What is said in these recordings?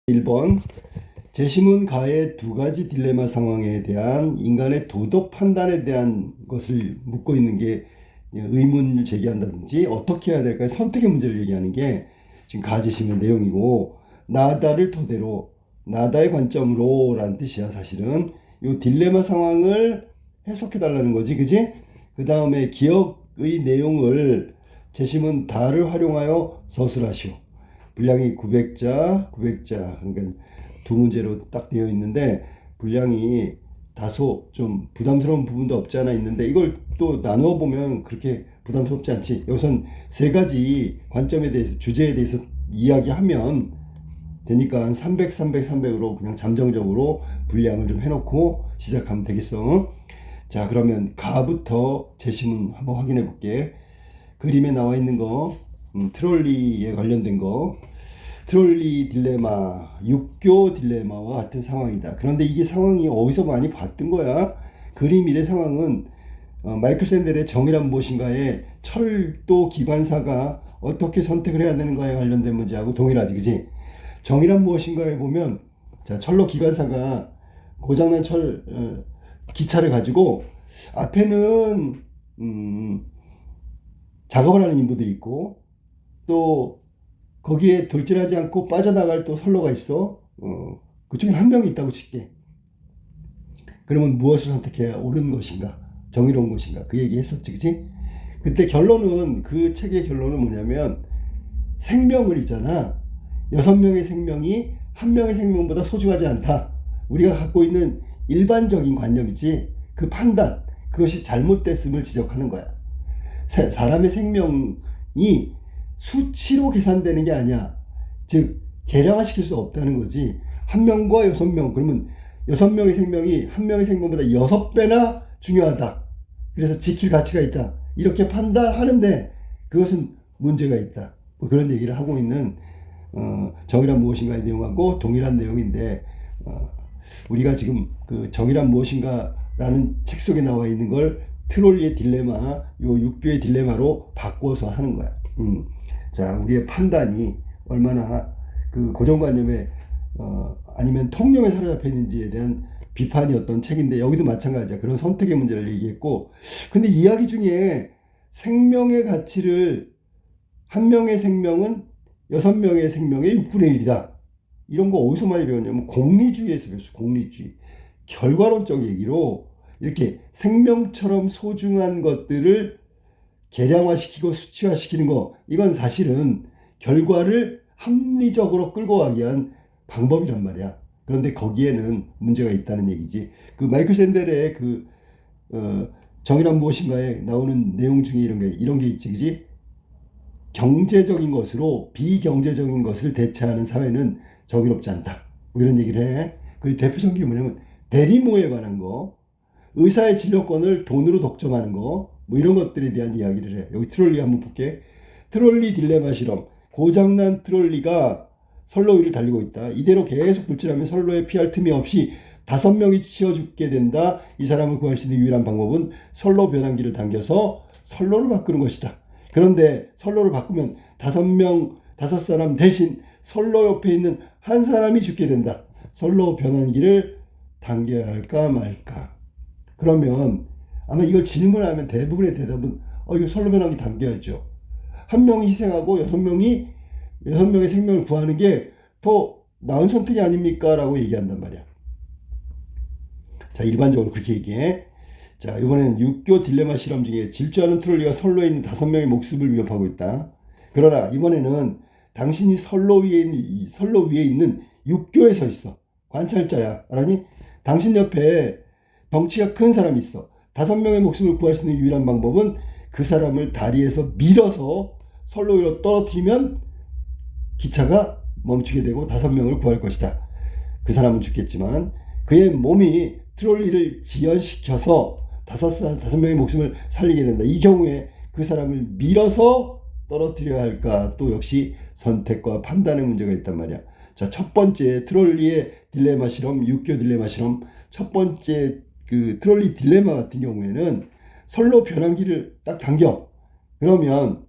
1번 재심은 가의 두 가지 딜레마 상황에 대한 인간의 도덕 판단에 대한 것을 묻고 있는 게 의문을 제기한다든지 어떻게 해야 될까 선택의 문제를 얘기하는 게 지금 가재심의 내용이고, 나다를 토대로 나다의 관점으로 라는 뜻이야. 사실은 이 딜레마 상황을 해석해 달라는 거지, 그지? 그 다음에 기억의 내용을 재심은 다를 활용하여 서술하시오. 분량이 900자 그러니까 두 문제로 딱 되어 있는데 분량이 다소 좀 부담스러운 부분도 없지 않아 있는데, 이걸 또 나누어 보면 그렇게 부담스럽지 않지. 여기선 세 가지 관점에 대해서, 주제에 대해서 이야기하면 되니까 300, 300, 300으로 그냥 잠정적으로 분량을 좀 해놓고 시작하면 되겠어. 자, 그러면 가부터 재심은 한번 확인해 볼게. 그림에 나와 있는 거, 트롤리에 관련된 거, 트롤리 딜레마, 육교 딜레마와 같은 상황이다. 그런데 이게 상황이 어디서 많이 봤던 거야? 그림 1의 상황은 마이클 샌델의 정의란 무엇인가에 철도 기관사가 어떻게 선택을 해야 되는가에 관련된 문제하고 동일하지, 그지? 정의란 무엇인가에 보면, 자, 철로 기관사가 고장난 기차를 가지고 앞에는 작업을 하는 인부들이 있고, 또 거기에 돌진하지 않고 빠져나갈 또 선로가 있어. 그중에 한 명이 있다고 칠게. 그러면 무엇을 선택해야 옳은 것인가, 정의로운 것인가, 그 얘기 했었지, 그치? 그때 결론은, 그 책의 결론은 뭐냐면, 생명을 있잖아, 6명의 생명이 한 명의 생명보다 소중하지 않다. 우리가 갖고 있는 일반적인 관념이지, 그 판단, 그것이 잘못됐음을 지적하는 거야. 사람의 생명이 수치로 계산되는 게 아니야. 즉 계량화시킬 수 없다는 거지. 한 명과 6명, 그러면 6명의 생명이 한 명의 생명보다 6배나 중요하다. 그래서 지킬 가치가 있다. 이렇게 판단하는데 그것은 문제가 있다. 뭐 그런 얘기를 하고 있는 정의란 무엇인가의 내용하고 동일한 내용인데, 우리가 지금 그 정의란 무엇인가라는 책 속에 나와 있는 걸 트롤리의 딜레마, 요 육교의 딜레마로 바꿔서 하는 거야. 자, 우리의 판단이 얼마나 그 고정관념에 아니면 통념에 사로잡혀 있는지에 대한 비판이었던 책인데, 여기도 마찬가지야. 그런 선택의 문제를 얘기했고, 근데 이야기 중에 생명의 가치를, 한 명의 생명은 6명의 생명의 6분의 1이다. 이런 거 어디서 많이 배웠냐면 공리주의에서 배웠어. 공리주의. 결과론적 얘기로 이렇게 생명처럼 소중한 것들을 계량화시키고 수치화시키는 거, 이건 사실은 결과를 합리적으로 끌고 가기 위한 방법이란 말이야. 그런데 거기에는 문제가 있다는 얘기지. 그 마이클 샌델의 그 정의란 무엇인가에 나오는 내용 중에 이런 게 있지, 그지? 경제적인 것으로 비경제적인 것을 대체하는 사회는 정의롭지 않다. 뭐 이런 얘기를 해. 그리고 대표적인 게 뭐냐면 대리모에 관한 거, 의사의 진료권을 돈으로 독점하는 거, 뭐 이런 것들에 대한 이야기를 해. 여기 트롤리 한번 볼게. 트롤리 딜레마 실험. 고장난 트롤리가 선로 위를 달리고 있다. 이대로 계속 돌진하면 선로에 피할 틈이 없이 5명이 치여 죽게 된다. 이 사람을 구할 수 있는 유일한 방법은 선로 변환기를 당겨서 선로를 바꾸는 것이다. 그런데 선로를 바꾸면 5사람 대신 선로 옆에 있는 한 사람이 죽게 된다. 선로 변환기를 당겨야 할까 말까. 그러면 아마 이걸 질문하면 대부분의 대답은 이거 선로 변환기 당겨야죠. 한 명이 희생하고 6명의 생명을 구하는 게 더 나은 선택이 아닙니까? 라고 얘기한단 말이야. 자, 일반적으로 그렇게 얘기해. 자, 이번에는 육교 딜레마 실험 중에 질주하는 트롤리가 선로에 있는 5명의 목숨을 위협하고 있다. 그러나 이번에는 당신이 선로 위에 있는 육교에 서 있어. 관찰자야. 알았니? 당신 옆에 덩치가 큰 사람이 있어. 5명의 목숨을 구할 수 있는 유일한 방법은 그 사람을 다리에서 밀어서 선로 위로 떨어뜨리면 기차가 멈추게 되고 5명을 구할 것이다. 그 사람은 죽겠지만 그의 몸이 트롤리를 지연시켜서 5명의 목숨을 살리게 된다. 이 경우에 그 사람을 밀어서 떨어뜨려야 할까? 또 역시 선택과 판단의 문제가 있단 말이야. 자, 첫 번째 트롤리의 딜레마 실험, 육교 딜레마 실험. 첫 번째 그 트롤리 딜레마 같은 경우에는 선로 변환기를 딱 당겨. 그러면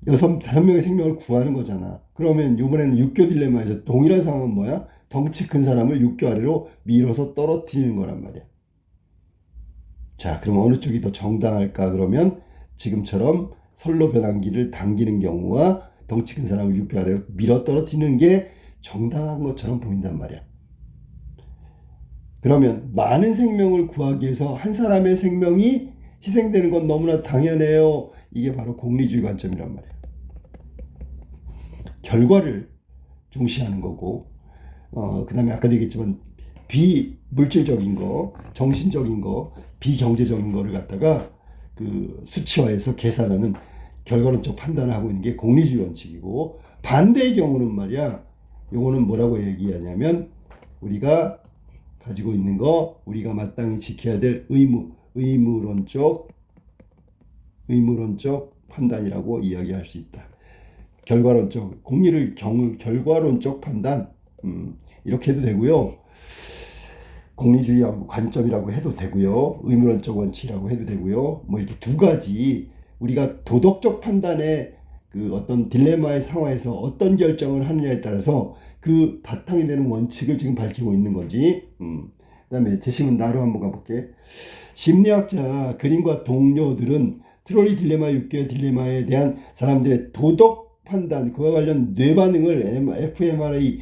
다섯 명의 생명을 구하는 거잖아. 그러면 이번에는 육교 딜레마에서 동일한 상황은 뭐야? 덩치 큰 사람을 육교 아래로 밀어서 떨어뜨리는 거란 말이야. 자, 그럼 어느 쪽이 더 정당할까? 그러면 지금처럼 선로 변환기를 당기는 경우와 덩치 큰 사람을 육교 아래로 밀어 떨어뜨리는 게 정당한 것처럼 보인단 말이야. 그러면 많은 생명을 구하기 위해서 한 사람의 생명이 희생되는 건 너무나 당연해요. 이게 바로 공리주의 관점이란 말이야. 결과를 중시하는 거고, 그 다음에 아까도 얘기했지만 비물질적인 거, 정신적인 거, 비경제적인 거를 갖다가 그 수치화해서 계산하는 결과론적 판단을 하고 있는 게 공리주의 원칙이고, 반대의 경우는 말이야, 요거는 뭐라고 얘기하냐면 우리가 가지고 있는 거, 우리가 마땅히 지켜야 될 의무론적 판단이라고 이야기할 수 있다. 결과론적, 공리를 결과론적 판단, 이렇게 해도 되고요. 공리주의 관점이라고 해도 되고요. 의무론적 원칙이라고 해도 되고요. 뭐 이렇게 두 가지 우리가 도덕적 판단의 그 어떤 딜레마의 상황에서 어떤 결정을 하느냐에 따라서 그 바탕이 되는 원칙을 지금 밝히고 있는 거지. 그다음에 제시문 나로 한번 가볼게. 심리학자 그린과 동료들은 트롤리 딜레마, 육교 딜레마에 대한 사람들의 도덕 판단, 그와 관련 뇌 반응을 fMRI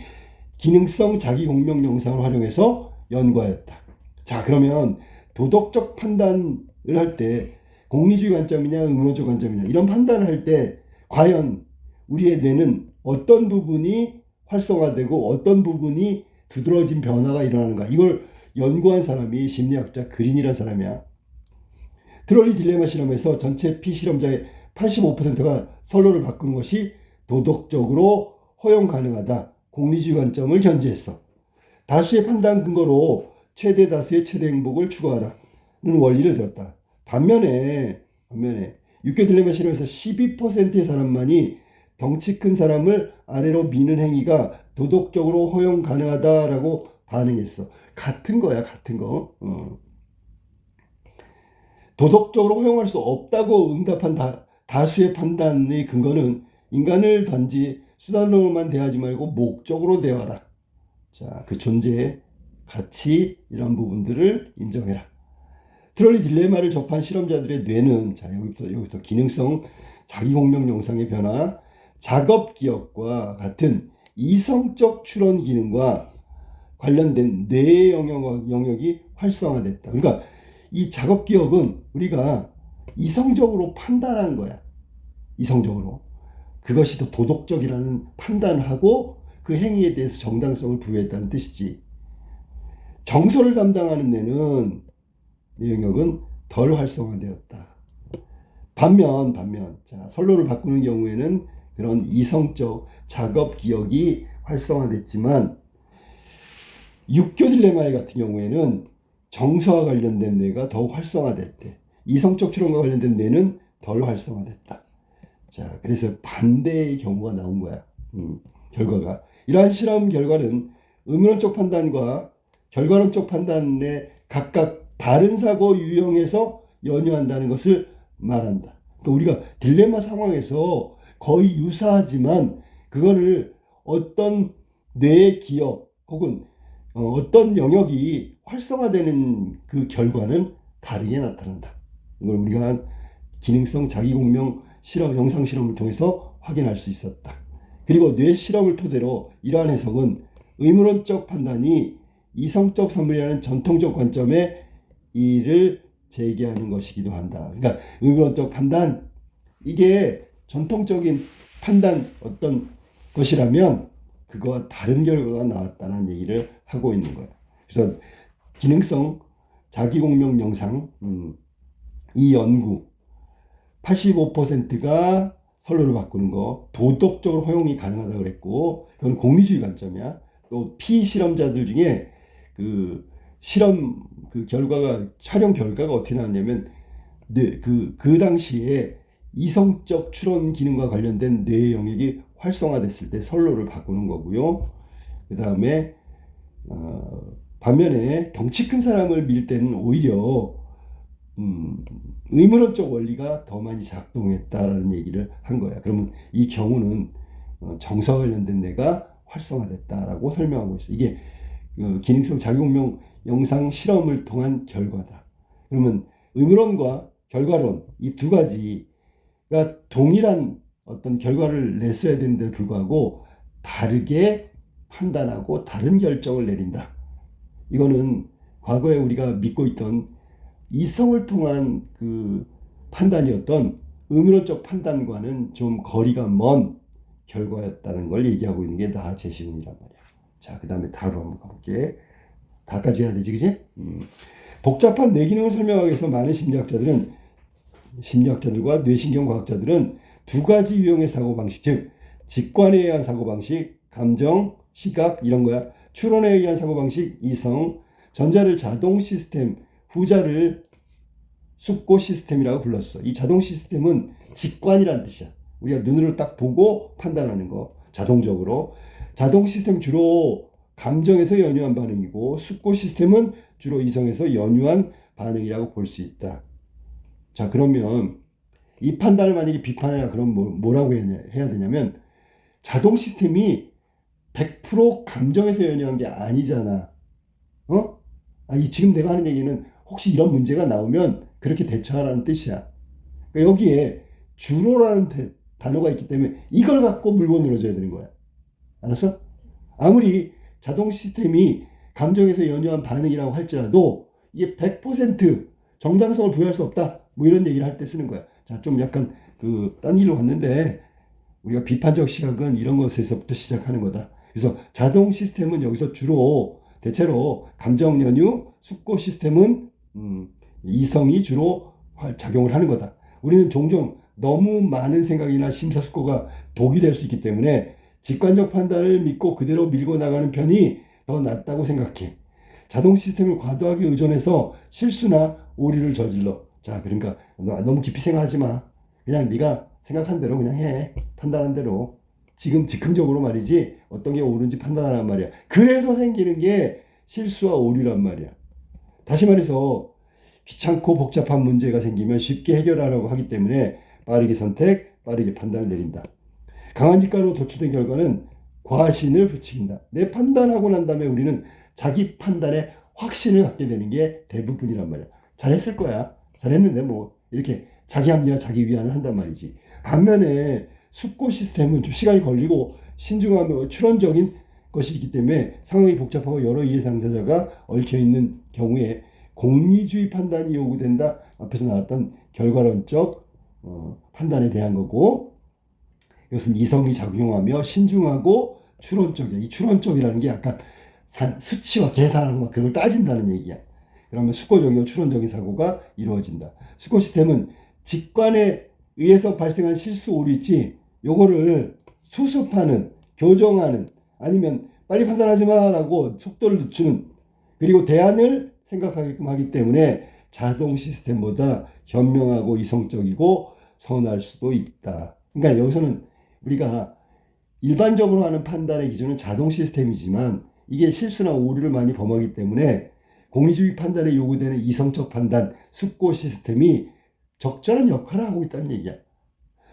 기능성 자기공명 영상을 활용해서 연구하였다. 자, 그러면 도덕적 판단을 할 때 공리주의 관점이냐 의무론적 관점이냐 이런 판단을 할 때 과연 우리의 뇌는 어떤 부분이 활성화되고 어떤 부분이 두드러진 변화가 일어나는가, 이걸 연구한 사람이 심리학자 그린이라는 사람이야. 트롤리 딜레마 실험에서 전체 피실험자의 85%가 선로를 바꾸는 것이 도덕적으로 허용 가능하다, 공리주의 관점을 견지했어. 다수의 판단 근거로 최대 다수의 최대 행복을 추구하라는 원리를 들었다. 반면에 육교 딜레마 실험에서 12%의 사람만이 덩치 큰 사람을 아래로 미는 행위가 도덕적으로 허용 가능하다라고 반응했어. 같은 거야, 같은 거. 도덕적으로 허용할 수 없다고 응답한 다수의 판단의 근거는 인간을 단지 수단으로만 대하지 말고 목적으로 대하라. 자, 그 존재의 가치, 이런 부분들을 인정해라. 트롤리 딜레마를 접한 실험자들의 뇌는, 자, 여기부터 기능성 자기공명 영상의 변화, 작업 기억과 같은 이성적 추론 기능과 관련된 뇌의 영역이 활성화됐다. 그러니까 이 작업 기억은 우리가 이성적으로 판단한 거야. 이성적으로. 그것이 더 도덕적이라는 판단을 하고 그 행위에 대해서 정당성을 부여했다는 뜻이지. 정서를 담당하는 뇌는, 이 영역은 덜 활성화되었다. 반면 자, 선로를 바꾸는 경우에는 그런 이성적 작업 기억이 활성화됐지만 육교 딜레마 같은 경우에는 정서와 관련된 뇌가 더욱 활성화됐대. 이성적 추론과 관련된 뇌는 덜 활성화됐다. 자, 그래서 반대의 경우가 나온 거야. 결과가. 이러한 실험 결과는 의무론적 판단과 결과론적 판단에 각각 다른 사고 유형에서 연유한다는 것을 말한다. 그러니까 우리가 딜레마 상황에서 거의 유사하지만 그거를 어떤 뇌의 기억 혹은 어떤 영역이 활성화되는 그 결과는 다르게 나타난다. 이걸 우리가 기능성 자기공명 실험, 영상 실험을 통해서 확인할 수 있었다. 그리고 뇌 실험을 토대로 이러한 해석은 의무론적 판단이 이성적 선물이라는 전통적 관점에 이를 제기하는 것이기도 한다. 그러니까 의무론적 판단, 이게 전통적인 판단 어떤 것이라면 그거와 다른 결과가 나왔다는 얘기를 하고 있는 거예요. 그래서 기능성 자기공명 영상, 이 연구 85%가 선로를 바꾸는 거 도덕적으로 허용이 가능하다고 그랬고, 그건 공리주의 관점이야. 또 피실험자들 중에 그 실험 그 결과가, 촬영 결과가 어떻게 나왔냐면 그 당시에 이성적 추론 기능과 관련된 뇌 영역이 활성화됐을 때 선로를 바꾸는 거고요. 그 다음에 반면에 덩치 큰 사람을 밀 때는 오히려 의문론적 원리가 더 많이 작동했다라는 얘기를 한 거야. 그러면 이 경우는 정서와 관련된 뇌가 활성화됐다라고 설명하고 있어. 이게 기능성 작용명 영상 실험을 통한 결과다. 그러면 의문론과 결과론 이 두 가지가 동일한 어떤 결과를 냈어야 되는데 불구하고 다르게 판단하고 다른 결정을 내린다. 이거는 과거에 우리가 믿고 있던 이성을 통한 그 판단이었던 의문론적 판단과는 좀 거리가 먼 결과였다는 걸 얘기하고 있는 게 나 제시문이란 말이야. 자, 그 다음에 다로 한번 가볼게. 다까지 해야 되지, 그지? 복잡한 뇌기능을 설명하기 위해서 많은 심리학자들과 뇌신경과학자들은 두 가지 유형의 사고방식, 즉 직관에 의한 사고방식, 감정, 시각 이런 거야. 추론에 의한 사고방식, 이성, 전자를 자동 시스템, 후자를 숙고 시스템이라고 불렀어. 이 자동 시스템은 직관이란 뜻이야. 우리가 눈으로 딱 보고 판단하는 거. 자동적으로. 자동 시스템 주로 감정에서 연유한 반응이고 숙고 시스템은 주로 이성에서 연유한 반응이라고 볼 수 있다. 자, 그러면 이 판단을 만약에 비판해라 그럼 뭐라고 해야 되냐면 자동 시스템이 100% 감정에서 연유한 게 아니잖아. 지금 내가 하는 얘기는 혹시 이런 문제가 나오면 그렇게 대처하라는 뜻이야. 그러니까 여기에 주로라는 단어가 있기 때문에 이걸 갖고 물건으로 줘야 되는 거야. 알았어? 아무리 자동 시스템이 감정에서 연유한 반응이라고 할지라도 이게 100% 정당성을 부여할 수 없다. 뭐 이런 얘기를 할 때 쓰는 거야. 자, 좀 약간 딴 일로 왔는데 우리가 비판적 시각은 이런 것에서부터 시작하는 거다. 그래서 자동 시스템은 여기서 주로 대체로 감정 연유, 숙고 시스템은 이성이 주로 작용을 하는 거다. 우리는 종종 너무 많은 생각이나 심사숙고가 독이 될 수 있기 때문에 직관적 판단을 믿고 그대로 밀고 나가는 편이 더 낫다고 생각해. 자동 시스템을 과도하게 의존해서 실수나 오류를 저질러. 자, 그러니까 너무 깊이 생각하지 마. 그냥 네가 생각한 대로 그냥 해. 판단한 대로. 지금 즉흥적으로 말이지 어떤 게 옳은지 판단하란 말이야. 그래서 생기는 게 실수와 오류란 말이야. 다시 말해서 귀찮고 복잡한 문제가 생기면 쉽게 해결하려고 하기 때문에 빠르게 선택, 빠르게 판단을 내린다. 강한 직관으로 도출된 결과는 과신을 부추긴다. 내 판단하고 난 다음에 우리는 자기 판단에 확신을 갖게 되는 게 대부분이란 말이야. 잘했을 거야. 잘했는데 뭐 이렇게 자기 합리화, 자기 위안을 한단 말이지. 반면에 숙고 시스템은 좀 시간이 걸리고 신중하며 추론적인 것이 있기 때문에 상황이 복잡하고 여러 이해 당사자가 얽혀있는 경우에 공리주의 판단이 요구된다. 앞에서 나왔던 결과론적 판단에 대한 거고, 이것은 이성이 작용하며 신중하고 추론적이야. 이 추론적이라는 게 약간 수치와 계산하고 막 그걸 따진다는 얘기야. 그러면 숙고적이고 추론적인 사고가 이루어진다. 숙고 시스템은 직관에 의해서 발생한 실수 오류 있지, 요거를 수습하는, 교정하는, 아니면 빨리 판단하지 마라고 속도를 늦추는, 그리고 대안을 생각하게끔 하기 때문에 자동 시스템보다 현명하고 이성적이고 선할 수도 있다. 그러니까 여기서는 우리가 일반적으로 하는 판단의 기준은 자동 시스템이지만 이게 실수나 오류를 많이 범하기 때문에 공리주의 판단에 요구되는 이성적 판단, 숙고 시스템이 적절한 역할을 하고 있다는 얘기야.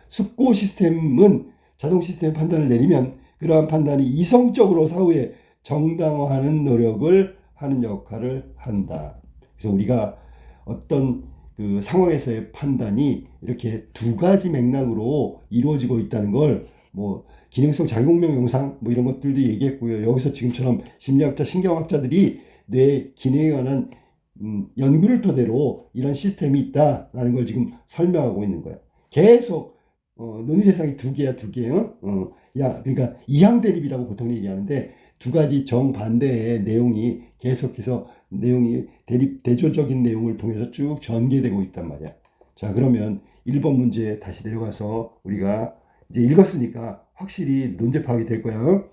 숙고 시스템은 자동 시스템의 판단을 내리면 그러한 판단이 이성적으로 사후에 정당화하는 노력을 하는 역할을 한다. 그래서 우리가 어떤 그 상황에서의 판단이 이렇게 두 가지 맥락으로 이루어지고 있다는 걸 뭐 기능성 작용명 영상 뭐 이런 것들도 얘기했고요. 여기서 지금처럼 심리학자, 신경학자들이 뇌 기능에 관한 연구를 토대로 이런 시스템이 있다라는 걸 지금 설명하고 있는 거야. 계속 논의 대상이 두 개야. 그러니까 이항 대립이라고 보통 얘기하는데 두 가지 정반대의 내용이 계속해서 내용이 대조적인 내용을 통해서 쭉 전개되고 있단 말이야. 자, 그러면 1번 문제 다시 내려가서 우리가 이제 읽었으니까 확실히 논제 파악이 될 거야.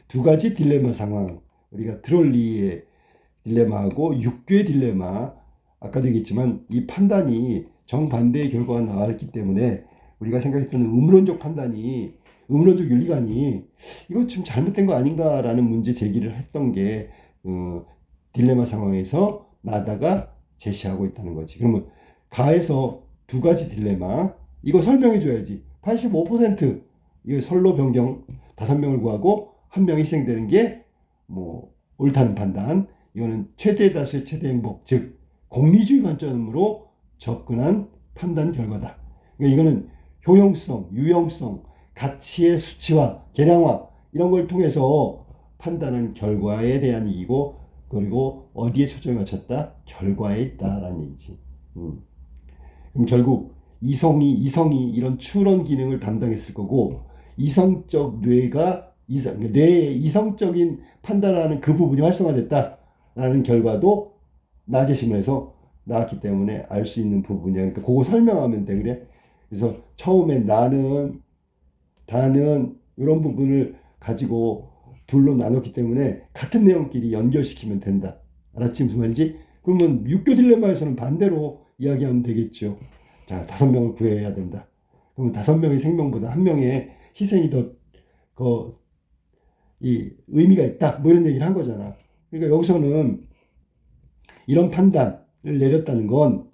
두 가지 딜레마 상황. 우리가 트롤리의 딜레마하고 육교의 딜레마. 아까도 얘기했지만 이 판단이 정반대의 결과가 나왔기 때문에 우리가 생각했던 의문론적 판단이, 의문론적 윤리관이 이거 좀 잘못된 거 아닌가라는 문제 제기를 했던 게 딜레마 상황에서 나다가 제시하고 있다는 거지. 그러면 가에서 두 가지 딜레마. 이거 설명해 줘야지. 85% 이거 선로 변경 5명을 구하고 1명이 희생되는 게 뭐 옳다는 판단. 이거는 최대 다수의 최대 행복, 즉 공리주의 관점으로 접근한 판단 결과다. 그러니까 이거는 효용성, 유용성, 가치의 수치화, 계량화 이런 걸 통해서 판단한 결과에 대한 얘기고, 그리고 어디에 초점을 맞췄다? 결과에 있다라는 얘기지. 그럼 결국 이성이 이런 추론 기능을 담당했을 거고, 이성적 뇌가 뇌의 이성적인 판단하는 그 부분이 활성화됐다라는 결과도 나제시문에서 나왔기 때문에 알 수 있는 부분이야. 그러니까 그거 설명하면 돼. 그래. 그래서 처음에 나는, 다는 이런 부분을 가지고 둘로 나눴기 때문에 같은 내용끼리 연결시키면 된다. 알았지? 무슨 말이지? 그러면 육교 딜레마에서는 반대로 이야기하면 되겠죠. 자, 5명을 구해야 된다. 그러면 5명의 생명보다 1명의 희생이 더 이 의미가 있다. 뭐 이런 얘기를 한 거잖아. 그러니까 여기서는 이런 판단을 내렸다는 건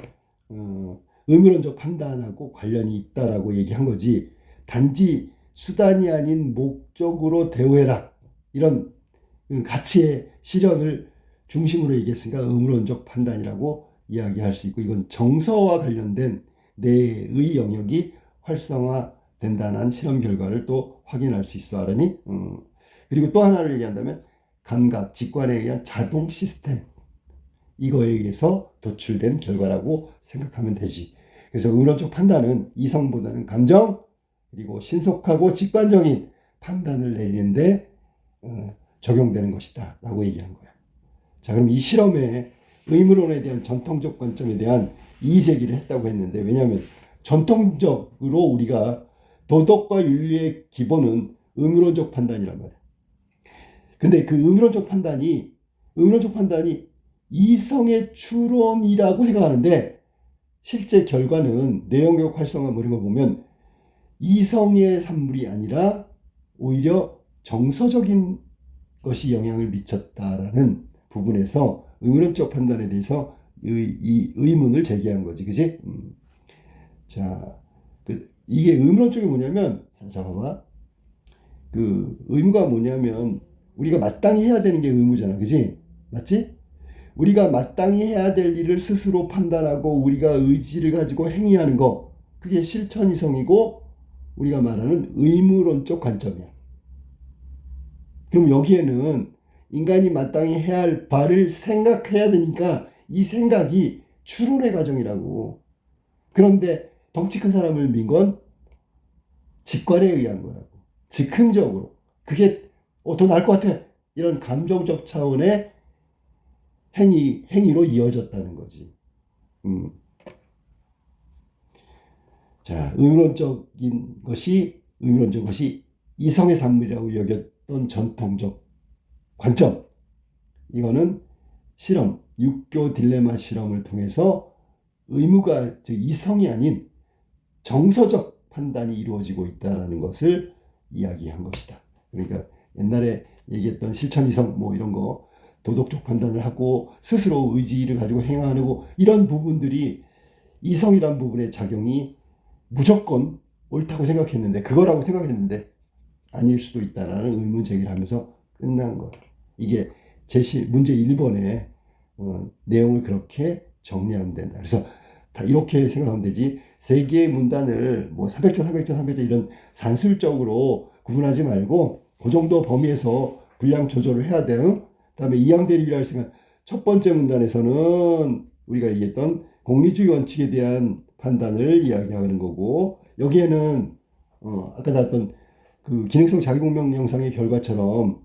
의무론적 판단하고 관련이 있다라고 얘기한 거지. 단지 수단이 아닌 목적으로 대우해라. 이런 가치의 실현을 중심으로 얘기했으니까 의무론적 판단이라고 이야기할 수 있고, 이건 정서와 관련된 뇌의 영역이 활성화된다는 실험 결과를 또 확인할 수 있어. 알았니? 그리고 또 하나를 얘기한다면 감각, 직관에 의한 자동 시스템, 이거에 의해서 도출된 결과라고 생각하면 되지. 그래서 의무론적 판단은 이성보다는 감정, 그리고 신속하고 직관적인 판단을 내리는데 적용되는 것이다 라고 얘기한 거야. 자, 그럼 이 실험에 의무론에 대한 전통적 관점에 대한 이의제기를 했다고 했는데, 왜냐하면 전통적으로 우리가 도덕과 윤리의 기본은 의무론적 판단이란 말이야. 근데 그 의무론적 판단이 이성의 추론이라고 생각하는데, 실제 결과는 내용교육 활성화 뭐 이런 거 보면 이성의 산물이 아니라 오히려 정서적인 것이 영향을 미쳤다라는 부분에서 의무론적 판단에 대해서 이 의문을 제기한 거지. 그지? 자, 이게 의무론적이 뭐냐면, 자, 봐봐. 그 의무가 뭐냐면 우리가 마땅히 해야 되는 게 의무잖아. 그지? 맞지? 우리가 마땅히 해야 될 일을 스스로 판단하고 우리가 의지를 가지고 행위하는 거, 그게 실천이성이고 우리가 말하는 의무론적 관점이야. 그럼 여기에는 인간이 마땅히 해야 할 바를 생각해야 되니까 이 생각이 추론의 과정이라고. 그런데 덩치 큰 사람을 민 건 직관에 의한 거라고. 즉흥적으로. 그게 더 나을 것 같아. 이런 감정적 차원의 행위로 이어졌다는 거지. 자, 의무론적 것이 이성의 산물이라고 여겼던 전통적 관점. 이거는 실험, 육교 딜레마 실험을 통해서 의무가, 즉 이성이 아닌 정서적 판단이 이루어지고 있다는 것을 이야기한 것이다. 그러니까 옛날에 얘기했던 실천이성 뭐 이런 거, 도덕적 판단을 하고 스스로 의지를 가지고 행하고 이런 부분들이 이성이란 부분의 작용이 무조건 옳다고 생각했는데, 그거라고 생각했는데 아닐 수도 있다라는 의문 제기를 하면서 끝난 거예요. 이게 문제 1번의 내용을 그렇게 정리하면 된다. 그래서 다 이렇게 생각하면 되지. 세 개의 문단을 뭐 300자, 300자, 300자 이런 산술적으로 구분하지 말고 그 정도 범위에서 분량 조절을 해야 돼요. 그다음에 이항 대립이라 할 생각. 첫 번째 문단에서는 우리가 얘기했던 공리주의 원칙에 대한 판단을 이야기하는 거고, 여기에는 아까 나왔던 그 기능성 자기공명 영상의 결과처럼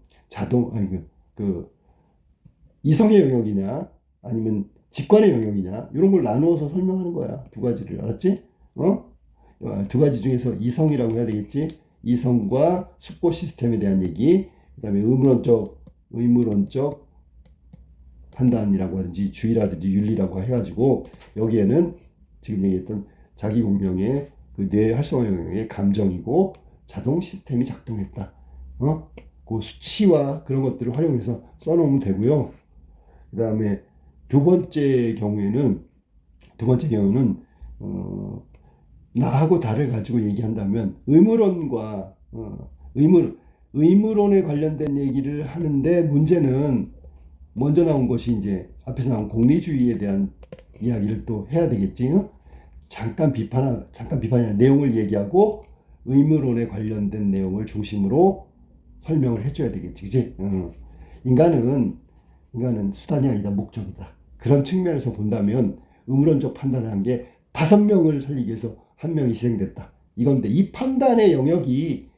이성의 영역이냐 아니면 직관의 영역이냐 이런 걸 나누어서 설명하는 거야. 두 가지를. 알았지? 두 가지 중에서 이성이라고 해야 되겠지. 이성과 숙고 시스템에 대한 얘기, 그 다음에 의무론적 판단이라고 하든지 주의라든지 윤리라고 해가지고, 여기에는 지금 얘기했던 자기공명의 그 뇌 활성화 영역의 감정이고 자동 시스템이 작동했다. 그 수치와 그런 것들을 활용해서 써놓으면 되고요. 그 다음에 두 번째 경우에는 나하고 다를 가지고 얘기한다면 의무론과 의무론에 관련된 얘기를 하는데 문제는 먼저 나온 것이 이제 앞에서 나온 공리주의에 대한 이야기를 또 해야 되겠지. 잠깐 비판이 아니라 내용을 얘기하고 의무론에 관련된 내용을 중심으로 설명을 해줘야 되겠지, 그지? 인간은 수단이 아니다, 목적이다. 그런 측면에서 본다면 의무론적 판단을 한 게 5명을 살리기 위해서 1명이 희생됐다. 이건데 이 판단의 영역이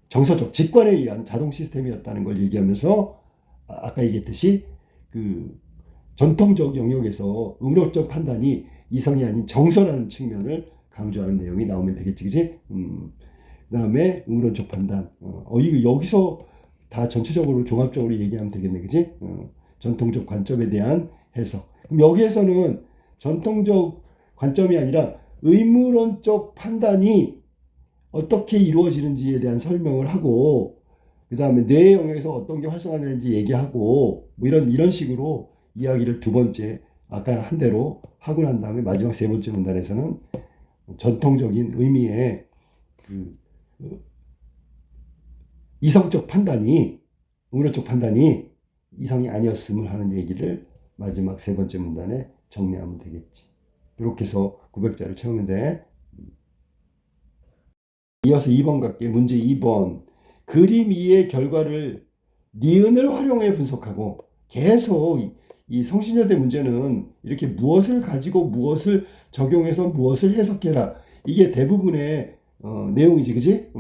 정서적 직관에 의한 자동 시스템이었다는 걸 얘기하면서 아까 얘기했듯이 전통적 영역에서 의무론적 판단이 이성이 아닌 정서라는 측면을 강조하는 내용이 나오면 되겠지, 그지? 그 다음에 의무론적 판단. 이거 여기서 다 전체적으로 종합적으로 얘기하면 되겠네, 그지? 전통적 관점에 대한 해석. 그럼 여기에서는 전통적 관점이 아니라 의무론적 판단이 어떻게 이루어지는지에 대한 설명을 하고, 그 다음에 뇌의 영역에서 어떤 게 활성화되는지 얘기하고, 뭐 이런 식으로 이야기를 두 번째, 아까 한 대로 하고 난 다음에 마지막 세 번째 문단에서는 전통적인 의미의 이성적 판단이, 의무론적 판단이 이성이 아니었음을 하는 얘기를 마지막 세 번째 문단에 정리하면 되겠지. 이렇게 해서 900자를 채우면 돼. 이어서 2번 갈게. 문제 2번. 그림 2의 결과를 니은을 활용해 분석하고, 계속 이 성신여대 문제는 이렇게 무엇을 가지고 무엇을 적용해서 무엇을 해석해라. 이게 대부분의 내용이지, 그지?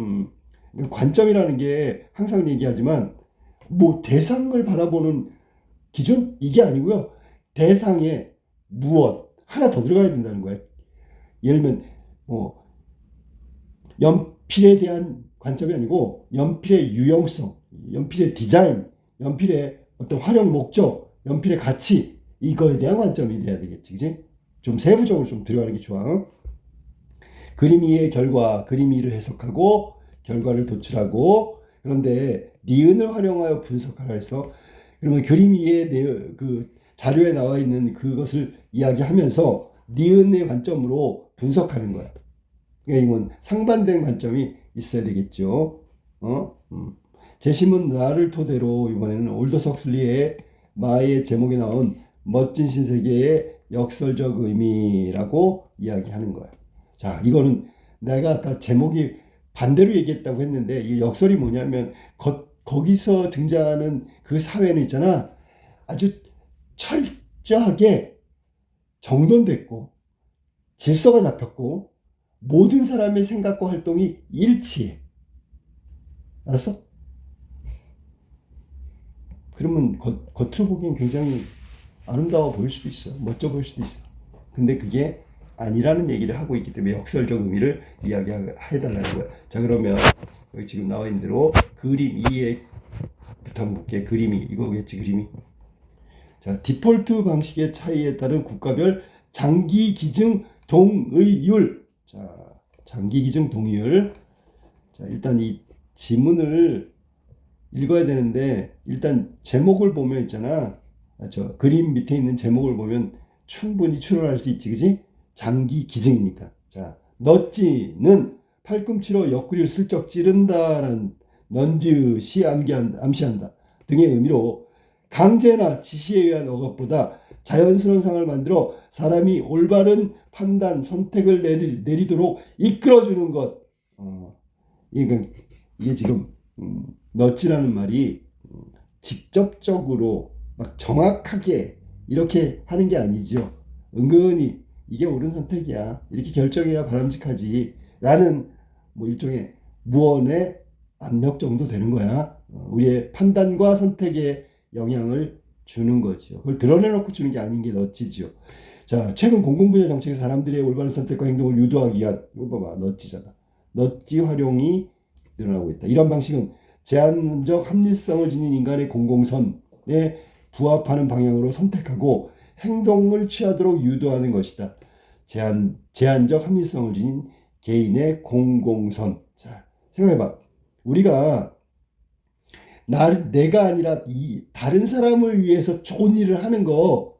관점이라는 게 항상 얘기하지만 뭐 대상을 바라보는 기준? 이게 아니고요. 대상에 무엇 하나 더 들어가야 된다는 거예요. 예를 들면 연필에 대한 관점이 아니고 연필의 유용성, 연필의 디자인, 연필의 어떤 활용 목적, 연필의 가치, 이거에 대한 관점이 돼야 되겠지, 그지? 좀 세부적으로 좀 들어가는 게 좋아. 그림 2의 결과, 그림 2를 해석하고 결과를 도출하고, 그런데 니은을 활용하여 분석하라 해서, 그러면 그림 2의 그 자료에 나와 있는 그것을 이야기하면서 니은의 관점으로 분석하는 거야. 그러니까 이건 상반된 관점이 있어야 되겠죠. 재심은 나를 토대로 이번에는 올더스 헉슬리의 마의 제목에 나온 멋진 신세계의 역설적 의미라고 이야기하는 거야. 자, 이거는 내가 아까 제목이 반대로 얘기했다고 했는데 이 역설이 뭐냐면 거기서 등장하는 그 사회는 있잖아. 아주 철저하게 정돈됐고 질서가 잡혔고 모든 사람의 생각과 활동이 일치해. 알았어? 그러면 겉으로 보기엔 굉장히 아름다워 보일 수도 있어. 멋져 보일 수도 있어. 근데 그게 아니라는 얘기를 하고 있기 때문에 역설적 의미를 이야기해달라는 거야. 자, 그러면 여기 지금 나와 있는 대로 그림 2에 부터 한번 볼게. 그림이 이거겠지, 그림이. 자, 디폴트 방식의 차이에 따른 국가별 장기 기증 동의율. 자, 장기 기증 동의율. 자, 일단 이 지문을 읽어야 되는데 일단 제목을 보면 있잖아. 저 그림 밑에 있는 제목을 보면 충분히 추론할 수 있지, 그지? 장기 기증이니까. 자, 넛지는 팔꿈치로 옆구리를 슬쩍 찌른다라는 넌지시 암시한다 등의 의미로 강제나 지시에 의한 억압보다 자연스러운 상황을 만들어 사람이 올바른 판단, 선택을 내리도록 이끌어주는 것. 이게 지금 넛지라는 말이 직접적으로 막 정확하게 이렇게 하는 게 아니죠. 은근히 이게 옳은 선택이야, 이렇게 결정해야 바람직하지 라는 뭐 일종의 무언의 압력 정도 되는 거야. 우리의 판단과 선택에 영향을 주는 거죠. 그걸 드러내놓고 주는 게 아닌 게 넛지죠. 자, 최근 공공분야 정책에서 사람들의 올바른 선택과 행동을 유도하기 위한, 이거 봐봐, 넛지잖아. 넛지 활용이 늘어나고 있다. 이런 방식은 제한적 합리성을 지닌 인간의 공공선에 부합하는 방향으로 선택하고 행동을 취하도록 유도하는 것이다. 제한적 합리성을 지닌 개인의 공공선. 자, 생각해봐. 우리가 내가 아니라 다른 사람을 위해서 좋은 일을 하는 거,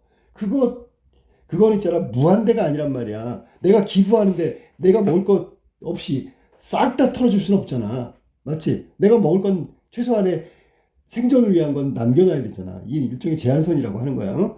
그건 있잖아, 무한대가 아니란 말이야. 내가 기부하는데 내가 먹을 것 없이 싹 다 털어줄 수는 없잖아. 맞지? 내가 먹을 건 최소한의 생존을 위한 건 남겨놔야 되잖아. 이 일종의 제한선이라고 하는 거야.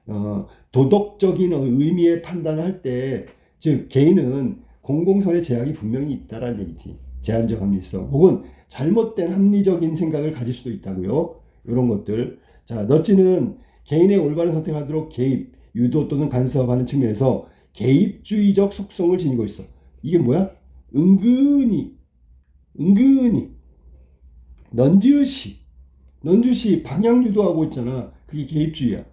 어? 도덕적인 의미의 판단을 할 때, 즉 개인은 공공선의 제약이 분명히 있다라는 얘기지. 제한적 합리성 혹은 잘못된 합리적인 생각을 가질 수도 있다고요. 이런 것들. 자, 너찌는 개인의 올바른 선택을 하도록 개입, 유도 또는 간섭하는 측면에서 개입주의적 속성을 지니고 있어. 이게 뭐야? 은근히 넌지시 방향 유도하고 있잖아. 그게 개입주의야.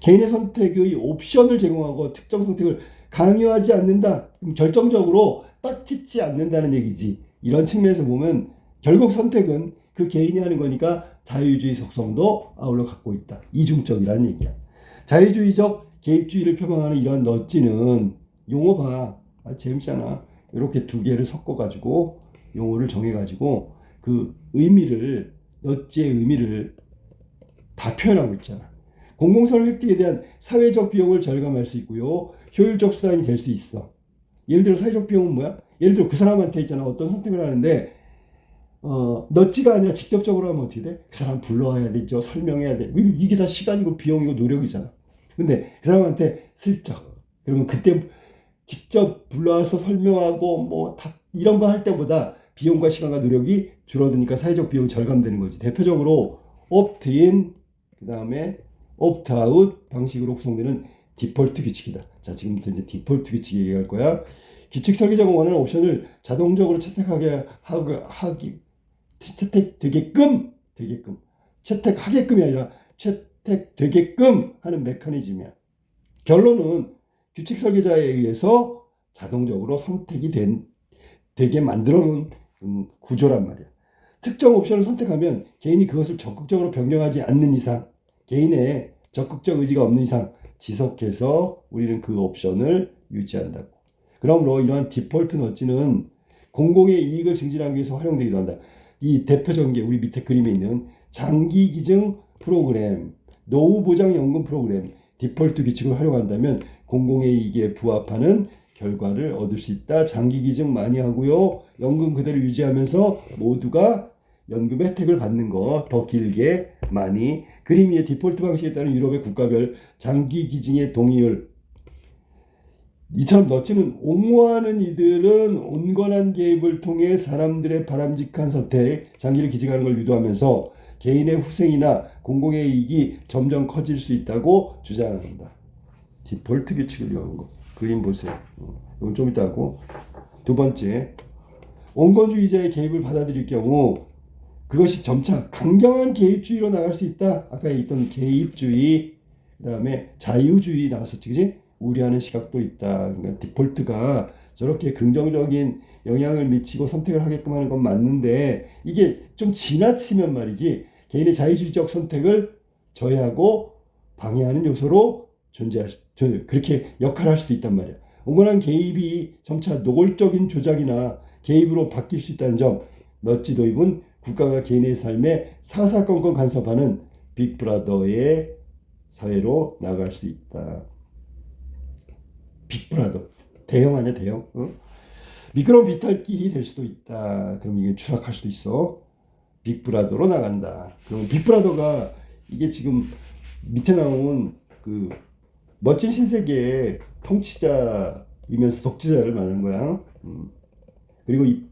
개인의 선택의 옵션을 제공하고 특정 선택을 강요하지 않는다. 그럼 결정적으로 딱 짚지 않는다는 얘기지. 이런 측면에서 보면 결국 선택은 그 개인이 하는 거니까 자유주의 속성도 아울러 갖고 있다. 이중적이라는 얘기야. 자유주의적 개입주의를 표방하는 이러한 넛지는 용어 봐. 재밌잖아. 이렇게 두 개를 섞어가지고 용어를 정해가지고 그 의미를, 넛지의 의미를 다 표현하고 있잖아. 공공선을 획득에 대한 사회적 비용을 절감할 수 있고요. 효율적 수단이 될 수 있어. 예를 들어 사회적 비용은 뭐야? 예를 들어 그 사람한테 있잖아. 어떤 선택을 하는데 넛지가 아니라 직접적으로 하면 어떻게 돼? 그 사람 불러와야 되죠. 설명해야 돼. 이게 다 시간이고 비용이고 노력이잖아. 근데 그 사람한테 슬쩍. 그러면 그때 직접 불러와서 설명하고 뭐 다 이런 거 할 때보다 비용과 시간과 노력이 줄어드니까 사회적 비용이 절감되는 거지. 대표적으로 옵트인, 그 다음에 옵트아웃 방식으로 구성되는 디폴트 규칙이다. 자, 지금부터 이제 디폴트 규칙 얘기할 거야. 규칙 설계자가 원하는 옵션을 자동적으로 채택하게끔이 아니라 채택되게끔 하는 메커니즘이야. 결론은 규칙 설계자에 의해서 자동적으로 선택이 되게 만들어 놓은 구조란 말이야. 특정 옵션을 선택하면 개인이 그것을 적극적으로 변경하지 않는 이상, 개인의 적극적 의지가 없는 이상 지속해서 우리는 그 옵션을 유지한다고. 그러므로 이러한 디폴트 넛지는 공공의 이익을 증진하기 위해서 활용되기도 한다. 이 대표적인 게 우리 밑에 그림에 있는 장기 기증 프로그램, 노후 보장 연금 프로그램, 디폴트 규칙을 활용한다면 공공의 이익에 부합하는 결과를 얻을 수 있다. 장기 기증 많이 하고요. 연금 그대로 유지하면서 모두가 연금 혜택을 받는 거 더 길게 많이. 그림 위에 디폴트 방식에 따른 유럽의 국가별 장기 기증의 동의율. 이처럼 넛지는 옹호하는 이들은 온건한 개입을 통해 사람들의 바람직한 선택, 장기를 기증하는 걸 유도하면서 개인의 후생이나 공공의 이익이 점점 커질 수 있다고 주장한다. 디폴트 규칙을 이용한 거. 그림 보세요. 이건 좀 이따 하고. 두 번째, 온건주의자의 개입을 받아들일 경우 그것이 점차 강경한 개입주의로 나갈 수 있다. 아까 있던 개입주의, 그 다음에 자유주의 나왔었지, 그지? 우려하는 시각도 있다. 그러니까 디폴트가 저렇게 긍정적인 영향을 미치고 선택을 하게끔 하는 건 맞는데 이게 좀 지나치면 말이지 개인의 자유주의적 선택을 저해하고 방해하는 요소로 그렇게 역할을 할 수도 있단 말이야. 온건한 개입이 점차 노골적인 조작이나 개입으로 바뀔 수 있다는 점, 넛지 도입은 국가가 개인의 삶에 사사건건 간섭하는 빅브라더의 사회로 나갈 수 있다. 빅브라더, 대형 아니야, 대형? 어? 미끄러운 비탈길이 될 수도 있다. 그럼 이게 추락할 수도 있어. 빅브라더로 나간다. 그럼 빅브라더가 이게 지금 밑에 나온 그 멋진 신세계의 통치자이면서 독재자를 말하는 거야. 그리고 이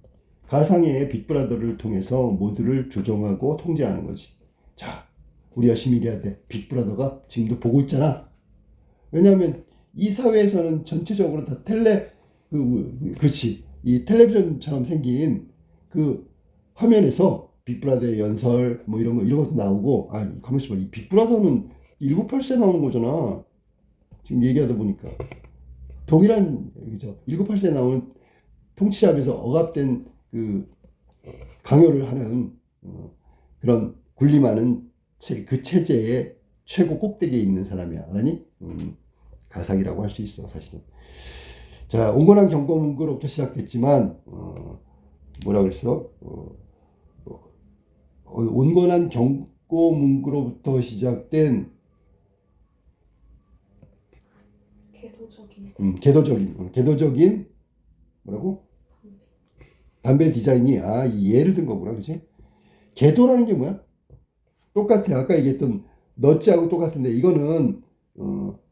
가상의 빅브라더를 통해서 모두를 조종하고 통제하는 거지. 자, 우리 열심히 일해야 돼. 빅브라더가 지금도 보고 있잖아. 왜냐하면 이 사회에서는 전체적으로 다 그렇지. 이 텔레비전처럼 생긴 그 화면에서 빅브라더의 연설 뭐 이런 것도 나오고, 가만있어 봐. 이 빅브라더는 1984 나오는 거잖아. 지금 얘기하다 보니까 동일한, 그죠? 1984 나오는 통치자에서 억압된 그 강요를 하는 그런 군림하는 그 체제의 최고 꼭대기에 있는 사람이야. 알았니? 가상이라고 할 수 있어, 사실은. 자, 온건한 경고 문구로부터 시작됐지만 뭐라 그랬어? 온건한 경고 문구로부터 시작된 궤도적인 뭐라고? 담배 디자인이 이 예를 든 거구나, 그치? 궤도라는 게 뭐야? 똑같아. 아까 얘기했던 너츠하고 똑같은데 이거는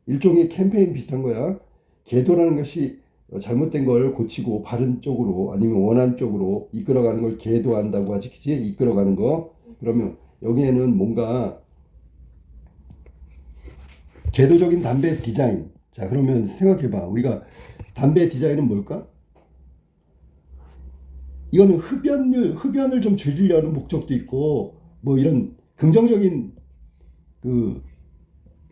일종의 캠페인 비슷한 거야. 궤도라는 것이 잘못된 걸 고치고 바른 쪽으로 아니면 원하는 쪽으로 이끌어가는 걸 궤도한다고 하지, 그치? 이끌어가는 거. 그러면 여기에는 뭔가 궤도적인 담배 디자인. 자, 그러면 생각해봐. 우리가 담배 디자인은 뭘까? 이거는 흡연을 좀 줄이려는 목적도 있고, 뭐 이런 긍정적인 그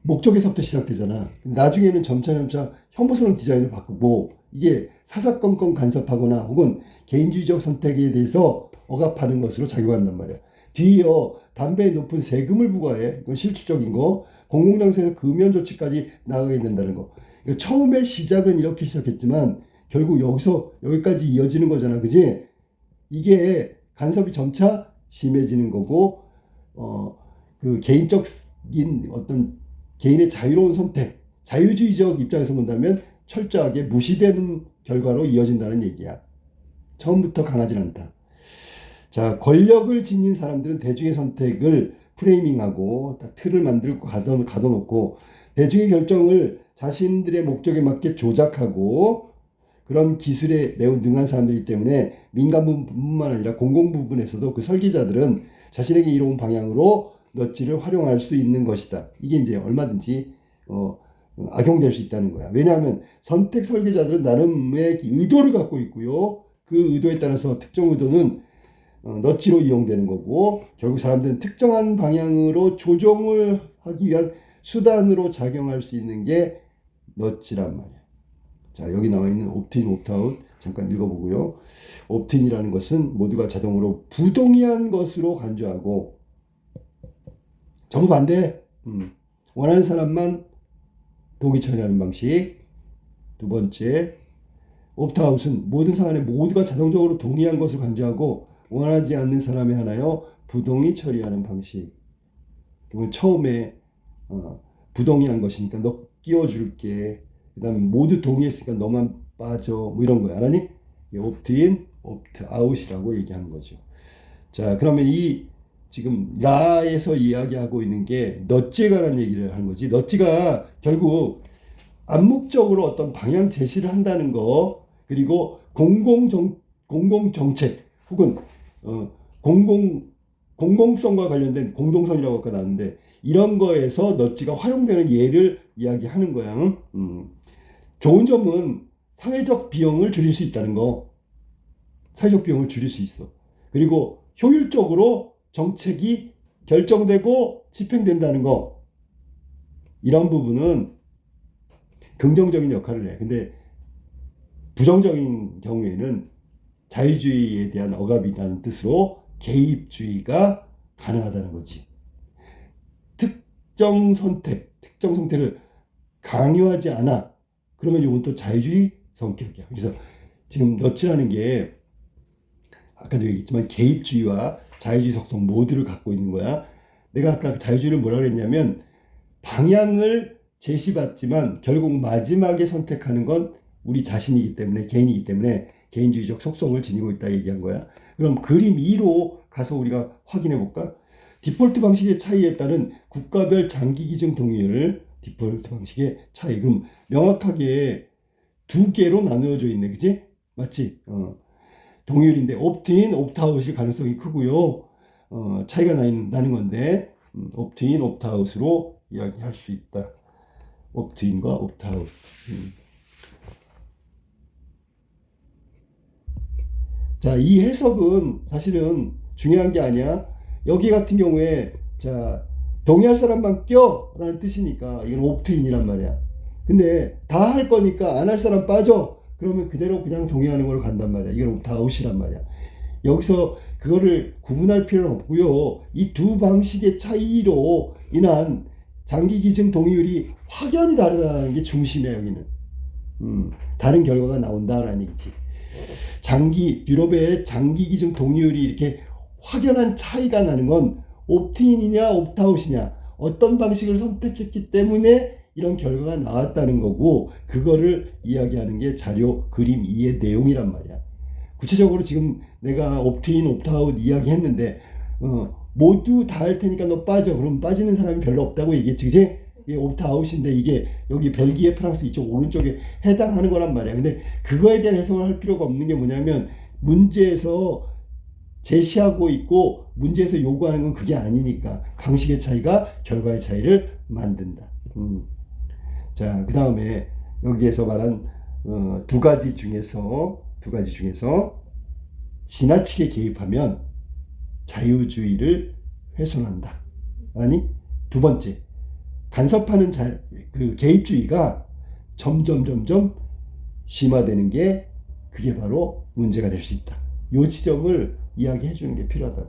목적에서부터 시작되잖아. 나중에는 점차 혐오스러운 디자인을 바꾸고, 이게 사사건건 간섭하거나 혹은 개인주의적 선택에 대해서 억압하는 것으로 작용한단 말이야. 뒤이어 담배에 높은 세금을 부과해. 이건 실질적인 거. 공공장소에서 금연 조치까지 나가게 된다는 거. 그러니까 처음에 시작은 이렇게 시작했지만 결국 여기까지 이어지는 거잖아, 그지? 이게 간섭이 점차 심해지는 거고, 그 개인적인 어떤 개인의 자유로운 선택, 자유주의적 입장에서 본다면 철저하게 무시되는 결과로 이어진다는 얘기야. 처음부터 강하진 않다. 자, 권력을 지닌 사람들은 대중의 선택을 프레이밍하고 딱 틀을 만들고 가둬놓고 대중의 결정을 자신들의 목적에 맞게 조작하고 그런 기술에 매우 능한 사람들이기 때문에 민간 부분뿐만 아니라 공공 부분에서도 그 설계자들은 자신에게 이로운 방향으로 넛지를 활용할 수 있는 것이다. 이게 이제 얼마든지 악용될 수 있다는 거야. 왜냐하면 선택 설계자들은 나름의 의도를 갖고 있고요. 그 의도에 따라서 특정 의도는 넛지로 이용되는 거고 결국 사람들은 특정한 방향으로 조종을 하기 위한 수단으로 작용할 수 있는 게 넛지란 말이야. 자, 여기 나와 있는 옵트인, 옵트아웃 잠깐 읽어보고요. 옵트인이라는 것은 모두가 자동으로 부동의한 것으로 간주하고 정반대 원하는 사람만 동의 처리하는 방식. 두 번째, 옵트아웃은 모든 사안에 모두가 자동적으로 동의한 것을 간주하고 원하지 않는 사람에 한하여 부동의 처리하는 방식. 그러면 처음에 부동의한 것이니까 너 끼워줄게. 그 다음에 모두 동의했으니까 너만 빠져. 뭐 이런 거야. 알았니? 옵트인, 옵트아웃이라고 얘기하는 거죠. 자, 그러면 이 지금 라에서 이야기하고 있는 게 넛지에 관한 얘기를 하는 거지. 넛지가 결국 암묵적으로 어떤 방향 제시를 한다는 거, 그리고 공공정책 혹은 공공성과 관련된 공동선이라고 아까 나왔는데 이런 거에서 넛지가 활용되는 예를 이야기하는 거야. 좋은 점은 사회적 비용을 줄일 수 있다는 거. 사회적 비용을 줄일 수 있어. 그리고 효율적으로 정책이 결정되고 집행된다는 거. 이런 부분은 긍정적인 역할을 해. 근데 부정적인 경우에는 자유주의에 대한 억압이라는 뜻으로 개입주의가 가능하다는 거지. 특정 선택을 강요하지 않아. 그러면 이건 또 자유주의 성격이야. 그래서 지금 넛지라는 게 아까도 얘기했지만 개입주의와 자유주의 속성 모두를 갖고 있는 거야. 내가 아까 자유주의를 뭐라 그랬냐면 방향을 제시받지만 결국 마지막에 선택하는 건 우리 자신이기 때문에 개인이기 때문에 개인주의적 속성을 지니고 있다 얘기한 거야. 그럼 그림 2로 가서 우리가 확인해 볼까? 디폴트 방식의 차이에 따른 국가별 장기 기증 동의율 디폴트 방식의 차이. 그럼 명확하게 두 개로 나누어져 있네. 그치? 맞지? 동의율인데 옵트인, 옵트아웃일 가능성이 크고요. 차이가 나는 건데 옵트인, 옵트아웃으로 이야기할 수 있다. 옵트인과 옵트아웃. 자, 이 해석은 사실은 중요한 게 아니야. 여기 같은 경우에 자 동의할 사람만 껴라는 뜻이니까 이건 옵트인이란 말이야. 근데 다 할 거니까 안 할 사람 빠져. 그러면 그대로 그냥 동의하는 걸로 간단 말이야. 이건 옵트아웃이란 말이야. 여기서 그거를 구분할 필요는 없고요. 이 두 방식의 차이로 인한 장기 기증 동의율이 확연히 다르다는 게 중심이야. 여기는 다른 결과가 나온다라는 얘기지. 유럽의 장기 기증 동의율이 이렇게 확연한 차이가 나는 건 옵트인이냐 옵트아웃이냐 어떤 방식을 선택했기 때문에 이런 결과가 나왔다는 거고, 그거를 이야기하는 게 자료 그림 2의 내용이란 말이야. 구체적으로 지금 내가 옵트인 옵트아웃 이야기했는데 모두 다 할 테니까 너 빠져. 그럼 빠지는 사람이 별로 없다고 얘기했지, 그지? 이게 옵트아웃인데 이게 여기 벨기에, 프랑스 이쪽 오른쪽에 해당하는 거란 말이야. 근데 그거에 대한 해석을 할 필요가 없는 게 뭐냐면, 문제에서 제시하고 있고 문제에서 요구하는 건 그게 아니니까 방식의 차이가 결과의 차이를 만든다. 자, 그 다음에 여기에서 말한 두 가지 중에서 지나치게 개입하면 자유주의를 훼손한다. 아니, 두 번째, 간섭하는 그 개입주의가 점점 심화되는 게, 그게 바로 문제가 될 수 있다. 이 지점을 이야기해 주는 게 필요하다.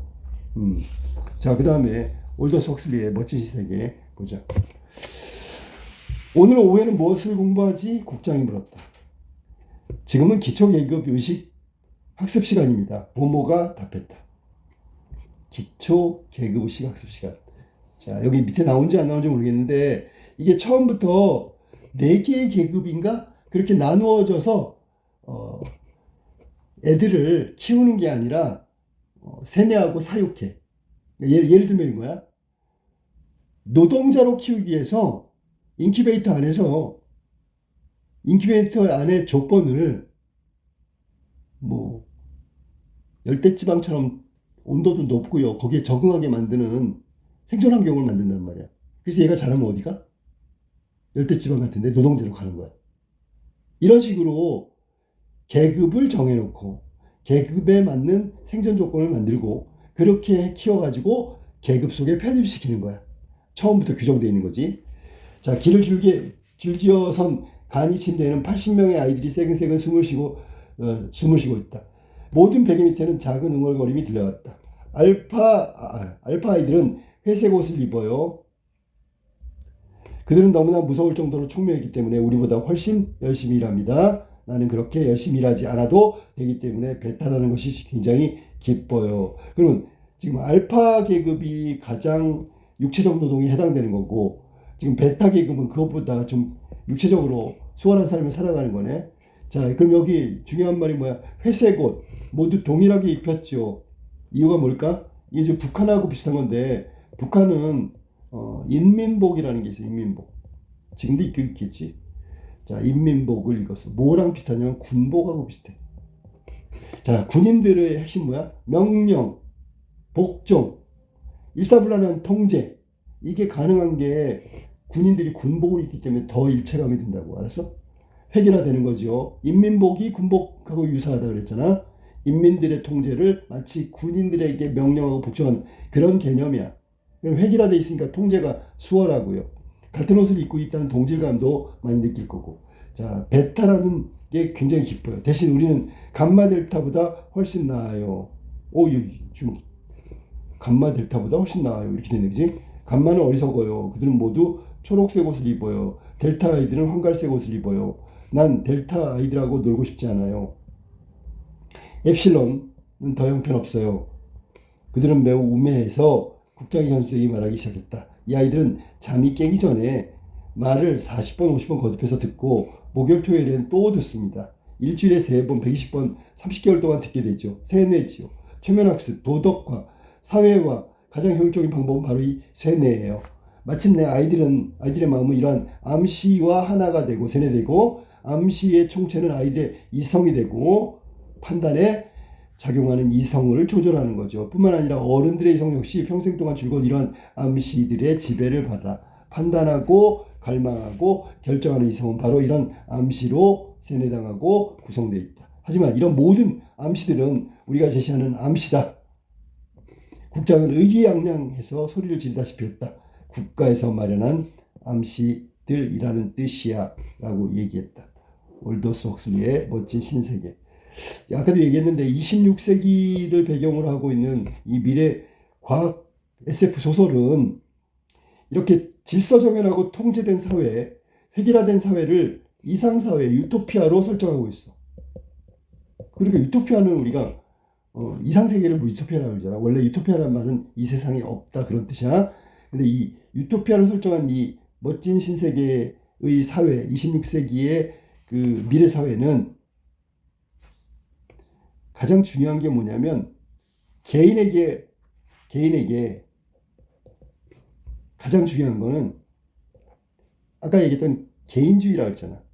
자, 그 다음에 올더스 헉슬리의 멋진 시세계 보자. 오늘 오후에는 무엇을 공부하지? 국장이 물었다. 지금은 기초계급 의식 학습 시간입니다. 모모가 답했다. 기초계급 의식 학습 시간. 자, 여기 밑에 나온지 안 나온지 모르겠는데, 이게 처음부터 4개의 계급인가? 그렇게 나누어져서 애들을 키우는 게 아니라 세뇌하고 사육해. 예를 들면 이거야. 노동자로 키우기 위해서 인큐베이터 안에 조건을 뭐 열대지방처럼 온도도 높고요, 거기에 적응하게 만드는 생존 환경을 만든단 말이야. 그래서 얘가 자라면 어디가? 열대지방 같은데 노동자로 가는 거야. 이런 식으로 계급을 정해놓고 계급에 맞는 생존 조건을 만들고 그렇게 키워가지고 계급 속에 편입시키는 거야. 처음부터 규정되어 있는 거지. 자, 길을 줄지어선 간이 침대에는 80명의 아이들이 새근새근 숨을 쉬고 있다. 모든 베개 밑에는 작은 웅얼거림이 들려왔다. 알파 아이들은 회색 옷을 입어요. 그들은 너무나 무서울 정도로 총명했기 때문에 우리보다 훨씬 열심히 일합니다. 나는 그렇게 열심히 일하지 않아도 되기 때문에 배탈하는 것이 굉장히 기뻐요. 그러면 지금 알파 계급이 가장 육체적 노동에 해당되는 거고, 지금 베타 계급은 그것보다 좀 육체적으로 수월한 삶을 살아가는 거네. 자, 그럼 여기 중요한 말이 뭐야? 회색 옷 모두 동일하게 입혔죠. 이유가 뭘까? 이게 좀 북한하고 비슷한 건데, 북한은 인민복이라는 게 있어요. 인민복. 지금도 있겠지. 자, 인민복을 입었어. 뭐랑 비슷하냐면 군복하고 비슷해. 자, 군인들의 핵심 뭐야? 명령, 복종, 일사불란한 통제. 이게 가능한 게 군인들이 군복을 입기 때문에 더 일체감이 든다고. 알았어? 획일화되는 거죠. 인민복이 군복하고 유사하다 그랬잖아. 인민들의 통제를 마치 군인들에게 명령하고 복종하는 그런 개념이야. 그럼 획일화돼 있으니까 통제가 수월하고요. 같은 옷을 입고 있다는 동질감도 많이 느낄 거고. 자, 베타라는 게 굉장히 기뻐요. 대신 우리는 감마 델타보다 훨씬 나아요. 지금 감마 델타보다 훨씬 나아요. 이렇게 되는 거지. 감마는 어리석어요. 그들은 모두 초록색 옷을 입어요. 델타 아이들은 황갈색 옷을 입어요. 난 델타 아이들하고 놀고 싶지 않아요. 엡실론은 더 형편없어요. 그들은 매우 우매해서 국장이 현수에게 말하기 시작했다. 이 아이들은 잠이 깨기 전에 말을 40번, 50번 거듭해서 듣고 목요일, 토요일에는 또 듣습니다. 일주일에 3번, 120번, 30개월 동안 듣게 되죠. 세뇌지요. 최면학습, 도덕화, 사회화, 가장 효율적인 방법은 바로 이 세뇌예요. 마침내 아이들의 마음은 이러한 암시와 하나가 되고 세뇌되고, 암시의 총체는 아이들의 이성이 되고 판단에 작용하는 이성을 조절하는 거죠. 뿐만 아니라 어른들의 이성 역시 평생 동안 즐거운 이러한 암시들의 지배를 받아 판단하고 갈망하고 결정하는 이성은 바로 이런 암시로 세뇌당하고 구성되어 있다. 하지만 이런 모든 암시들은 우리가 제시하는 암시다. 국장은 의기양양해서 소리를 지르다시피 했다. 국가에서 마련한 암시들이라는 뜻이야 라고 얘기했다. 올더스 헉슬리의 멋진 신세계. 아까도 얘기했는데 26세기를 배경으로 하고 있는 이 미래 과학 SF 소설은 이렇게 질서정연하고 통제된 사회, 획일화된 사회를 이상사회, 유토피아로 설정하고 있어. 그러니까 유토피아는 우리가 이상세계를 뭐 유토피아라고 그러잖아. 원래 유토피아라는 말은 이 세상에 없다 그런 뜻이야. 근데 이 유토피아를 설정한 이 멋진 신세계의 사회, 26세기의 그 미래 사회는 가장 중요한 게 뭐냐면 개인에게 가장 중요한 거는 아까 얘기했던 개인주의라고 했잖아.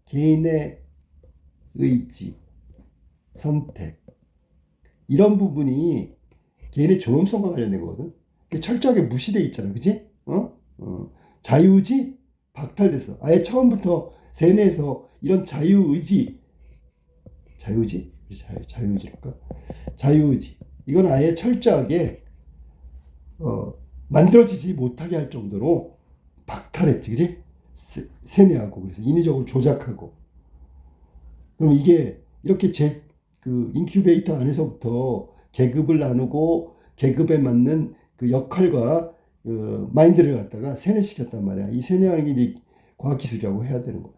개인의 의지, 선택, 이런 부분이 개인의 존엄성과 관련된 거거든. 철저하게 무시돼 있잖아, 그지? 자유의지 박탈됐어. 아예 처음부터 세뇌에서 이런 자유의지랄까? 자유의지. 이건 아예 철저하게 만들어지지 못하게 할 정도로 박탈했지, 그지? 세뇌하고 그래서 인위적으로 조작하고. 그럼 이게 이렇게 그 인큐베이터 안에서부터 계급을 나누고 계급에 맞는 그 역할과 마인드를 갖다가 세뇌시켰단 말이야. 이 세뇌하는 게 이제 과학기술이라고 해야 되는 거야.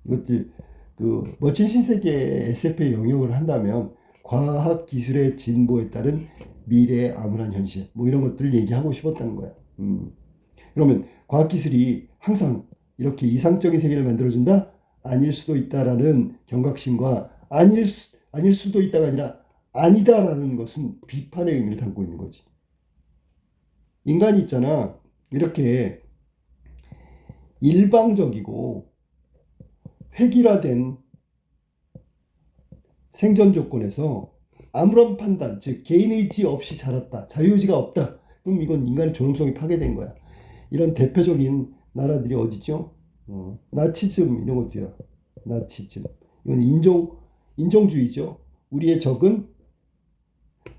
이것들 그 멋진 신세계의 SF의 영역을 한다면 과학기술의 진보에 따른 미래의 암울한 현실 뭐 이런 것들을 얘기하고 싶었다는 거야. 그러면 과학기술이 항상 이렇게 이상적인 세계를 만들어준다? 아닐 수도 있다라는 경각심과 아닐 수도 있다가 아니라 아니다라는 것은 비판의 의미를 담고 있는 거지. 인간이 있잖아. 이렇게 일방적이고 획일화된 생존 조건에서 아무런 판단, 즉 개인의지 없이 자랐다. 자유의지가 없다. 그럼 이건 인간의 존엄성이 파괴된 거야. 이런 대표적인 나라들이 어디죠? 나치즘 이런 것도요. 나치즘. 이건 인종주의죠. 우리의 적은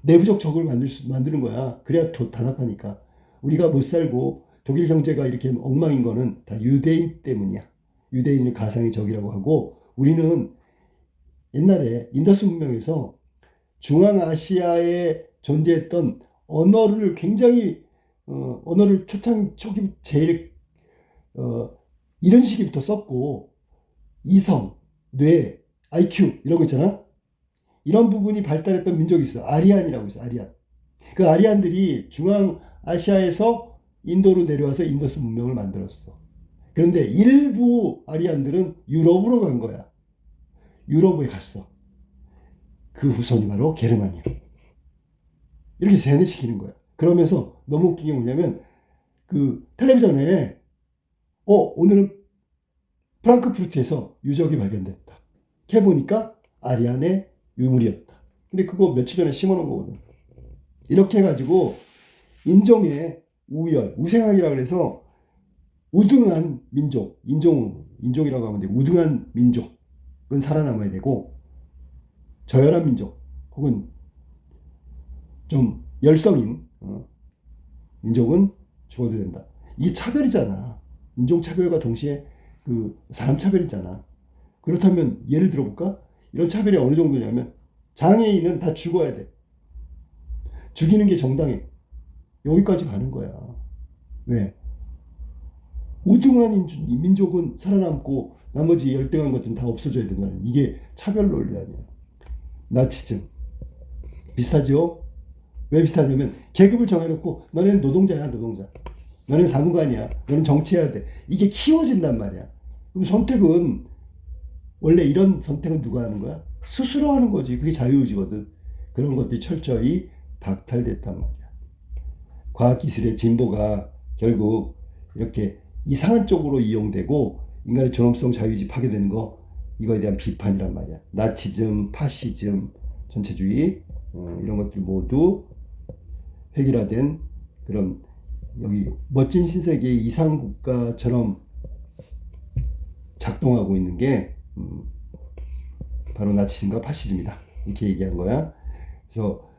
내부적 적을 만드는 거야. 그래야 단합하니까. 우리가 못 살고 독일 경제가 이렇게 엉망인 거는 다 유대인 때문이야. 유대인을 가상의 적이라고 하고 우리는 옛날에 인더스 문명에서 중앙아시아에 존재했던 언어를 굉장히 언어를 초기 제일 이런 시기부터 썼고 이성, 뇌, IQ 이런 거 있잖아. 이런 부분이 발달했던 민족이 있어. 아리안이라고 있어. 아리안. 그 아리안들이 중앙아시아에서 인도로 내려와서 인더스 문명을 만들었어. 그런데 일부 아리안들은 유럽으로 간 거야. 유럽에 갔어. 그 후손이 바로 게르마니아. 이렇게 세뇌시키는 거야. 그러면서 너무 웃긴 게 뭐냐면 그 텔레비전에 오늘은 프랑크푸르트에서 유적이 발견됐다. 해보니까 아리안의 유물이었다. 근데 그거 며칠 전에 심어놓은 거거든. 이렇게 해가지고 인종의 우열, 우생학이라고 해서 우등한 민족, 인종이라고 하면 돼. 우등한 민족은 살아남아야 되고 저열한 민족 혹은 좀 열성인 민족은 죽어도 된다. 이게 차별이잖아. 인종차별과 동시에 그 사람차별이잖아. 그렇다면 예를 들어볼까? 이런 차별이 어느 정도냐면 장애인은 다 죽어야 돼. 죽이는 게 정당해. 여기까지 가는 거야. 왜? 우등한 민족은 살아남고 나머지 열등한 것들은 다 없어져야 된다는 이게 차별 논리 아니야. 나치즘. 비슷하죠? 왜 비슷하냐면 계급을 정해놓고 너는 노동자야, 노동자. 너는 사무관이야. 너는 정치해야 돼. 이게 키워진단 말이야. 그럼 선택은 원래 이런 선택은 누가 하는 거야? 스스로 하는 거지. 그게 자유의지거든. 그런 것들이 철저히 박탈됐단 말이야. 과학기술의 진보가 결국 이렇게 이상한 쪽으로 이용되고 인간의 존엄성 자유의지 파괴되는 거 이거에 대한 비판이란 말이야. 나치즘, 파시즘, 전체주의 이런 것들 모두 획일화된 그런 여기 멋진 신세계의 이상국가처럼 작동하고 있는 게 바로 나치즘과 파시즘이다. 이렇게 얘기한 거야. 그래서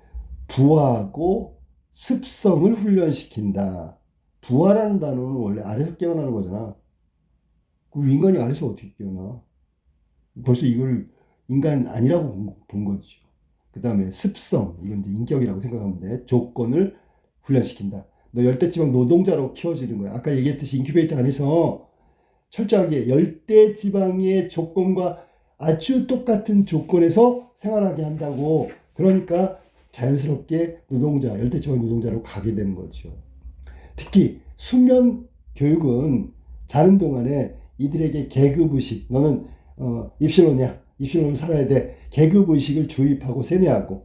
부하고 습성을 훈련시킨다. 부하라는 단어는 원래 아래서 깨어나는 거잖아. 그럼 인간이 아래서 어떻게 깨어나? 벌써 이걸 인간 아니라고 본 거지. 그 다음에 습성, 이건 이제 인격이라고 생각하면 돼. 조건을 훈련시킨다. 너 열대지방 노동자로 키워지는 거야. 아까 얘기했듯이 인큐베이터 안에서 철저하게 열대지방의 조건과 아주 똑같은 조건에서 생활하게 한다고. 그러니까 자연스럽게 열대지방 노동자로 가게 되는 거죠. 특히 수면 교육은 자는 동안에 이들에게 계급의식, 너는 입실론이야. 입실론을 살아야 돼. 계급의식을 주입하고 세뇌하고,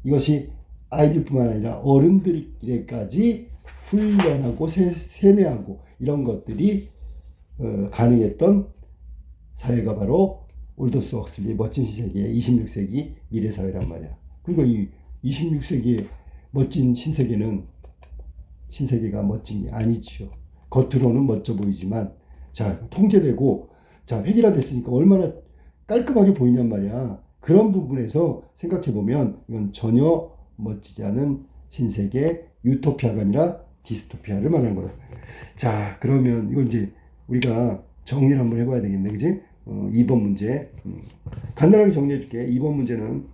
이것이 아이들뿐만 아니라 어른들에게까지 훈련하고 세뇌하고 이런 것들이 가능했던 사회가 바로 올더스 헉슬리의 멋진 신세계의 26세기 미래사회란 말이야. 그러니까 이 26세기의 멋진 신세계가 멋진 게 아니죠. 겉으로는 멋져 보이지만, 자, 통제되고, 자, 획일화됐으니까 얼마나 깔끔하게 보이냔 말이야. 그런 부분에서 생각해보면 이건 전혀 멋지지 않은 신세계 유토피아가 아니라 디스토피아를 말하는 거다. 자, 그러면 이걸 이제 우리가 정리를 한번 해봐야 되겠네. 그지? 2번 문제. 간단하게 정리해줄게. 2번 문제는,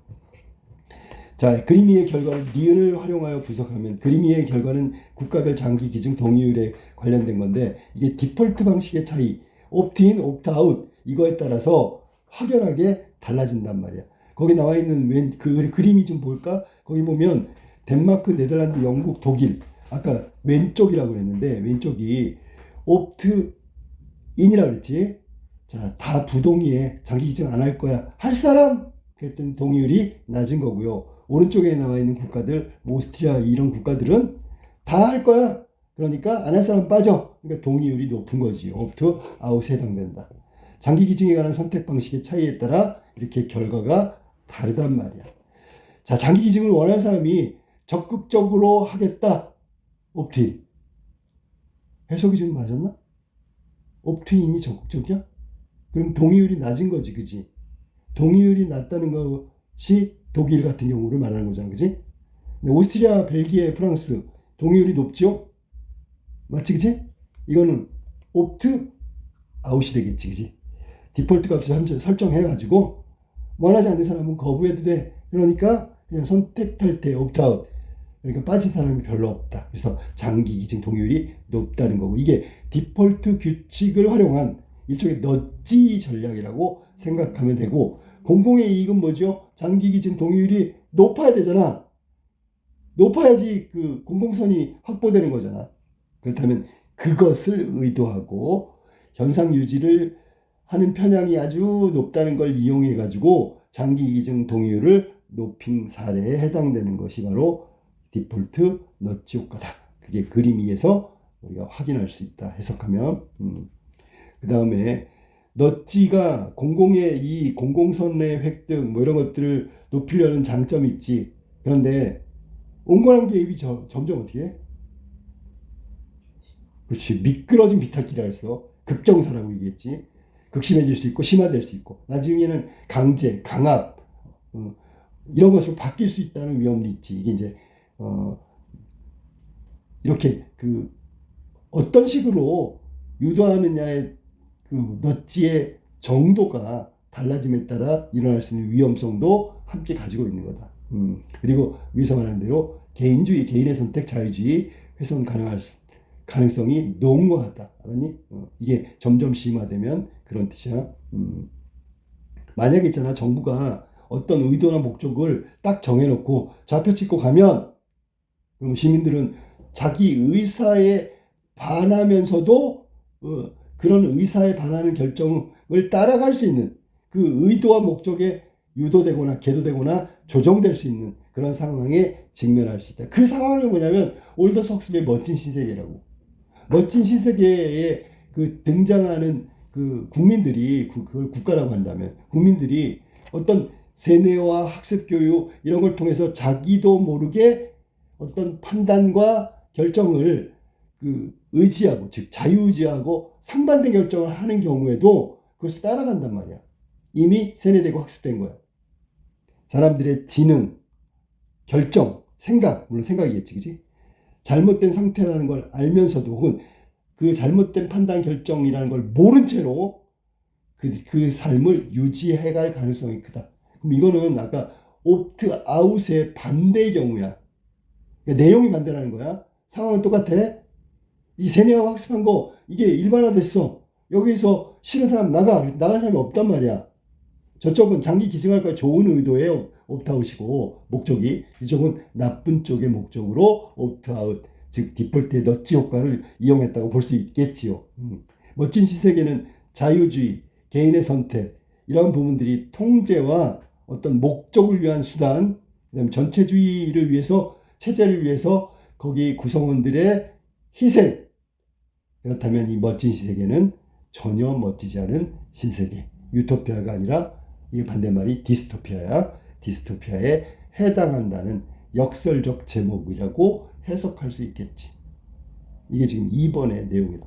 자, 그림이의 결과를 니은을 활용하여 분석하면, 그림이의 결과는 국가별 장기 기증 동의율에 관련된 건데, 이게 디폴트 방식의 차이, 옵트인, 옵트아웃, 이거에 따라서 확연하게 달라진단 말이야. 거기 나와 있는 그 그림이 좀 볼까? 거기 보면 덴마크, 네덜란드, 영국, 독일, 아까 왼쪽이라고 그랬는데 왼쪽이 옵트 인이라고 그랬지. 자, 다 부동의에 장기 기증 안 할 거야. 할 사람? 그랬더니 동의율이 낮은 거고요. 오른쪽에 나와 있는 국가들, 오스트리아 이런 국가들은 다 할 거야. 그러니까 안 할 사람 빠져. 그러니까 동의율이 높은 거지. 옵트 아웃에 해당된다. 장기 기증에 관한 선택 방식의 차이에 따라 이렇게 결과가 다르단 말이야. 자, 장기 기증을 원하는 사람이 적극적으로 하겠다. 옵트인. 해석이 좀 맞았나? 옵트인이 적극적이야? 그럼 동의율이 낮은 거지, 그지? 동의율이 낮다는 것이 독일 같은 경우를 말하는 거잖아, 그지? 근데 오스트리아, 벨기에, 프랑스 동의율이 높죠? 맞지, 그지? 이거는 옵트 아웃이 되겠지, 그지? 디폴트 값을 설정해가지고 원하지 않는 사람은 거부해도 돼. 그러니까 그냥 선택 탈퇴, 옵트아웃. 그러니까 빠진 사람이 별로 없다. 그래서 장기 기증 동의율이 높다는 거고, 이게 디폴트 규칙을 활용한 일종의 넛지 전략이라고 생각하면 되고, 공공의 이익은 뭐죠? 장기 기증 동의율이 높아야 되잖아. 높아야지 그 공공선이 확보되는 거잖아. 그렇다면 그것을 의도하고 현상 유지를 하는 편향이 아주 높다는 걸 이용해 가지고 장기 기증 동의율을 높인 사례에 해당되는 것이 바로 디폴트 넛지 효과다. 그게 그림 위에서 우리가 확인할 수 있다. 해석하면. 그 다음에 넛지가 공공의 이 공공선의 획득 뭐 이런 것들을 높이려는 장점이 있지. 그런데 온건한 개입이 점점 어떻게 해? 그렇지. 미끄러진 비탈길이라 해서 급정사라고 얘기했지. 극심해질 수 있고 심화될 수 있고 나중에는 강제, 강압 이런 것으로 바뀔 수 있다는 위험도 있지. 이게 이제 이렇게 그 어떤 식으로 유도하느냐의 그 넛지의 정도가 달라짐에 따라 일어날 수 있는 위험성도 함께 가지고 있는 거다. 그리고 위에서 말한 대로 개인주의, 개인의 선택, 자유주의 훼손 가능성이 농후하다. 알았니? 이게 점점 심화되면 그런 뜻이야. 만약에 있잖아, 정부가 어떤 의도나 목적을 딱 정해놓고 좌표 찍고 가면, 그럼 시민들은 자기 의사에 반하면서도 그런 의사에 반하는 결정을 따라갈 수 있는 그 의도와 목적에 유도되거나 계도되거나 조정될 수 있는 그런 상황에 직면할 수 있다. 그 상황이 뭐냐면 올더스 헉슬리의 멋진 신세계라고. 멋진 신세계에 그 등장하는 그 국민들이, 그걸 국가라고 한다면 국민들이 어떤 세뇌와 학습 교육 이런 걸 통해서 자기도 모르게 어떤 판단과 결정을 그 의지하고, 즉 자유의지하고 상반된 결정을 하는 경우에도 그것을 따라간단 말이야. 이미 세뇌되고 학습된 거야. 사람들의 지능, 결정, 생각, 물론 생각이겠지, 그지? 잘못된 상태라는 걸 알면서도, 혹은 그 잘못된 판단 결정이라는 걸 모른 채로 그 삶을 유지해갈 가능성이 크다. 그럼 이거는 아까 옵트 아웃의 반대의 경우야. 그러니까 내용이 반대라는 거야. 상황은 똑같아. 이 세뇌하고 학습한 거 이게 일반화됐어. 여기서 싫은 사람 나갈 사람이 없단 말이야. 저쪽은 장기 기증할 거야. 좋은 의도의 옵트아웃이고 목적이, 이쪽은 나쁜 쪽의 목적으로 옵트아웃, 즉 디폴트의 넛지 효과를 이용했다고 볼 수 있겠지요. 멋진 신세계는 자유주의, 개인의 선택 이런 부분들이 통제와 어떤 목적을 위한 수단, 그다음에 전체주의를 위해서 체제를 위해서 거기 구성원들의 희생. 그렇다면 이 멋진 신세계는 전혀 멋지지 않은 신세계, 유토피아가 아니라 이 반대말이 디스토피아야. 디스토피아에 해당한다는 역설적 제목이라고 해석할 수 있겠지. 이게 지금 2번의 내용이다.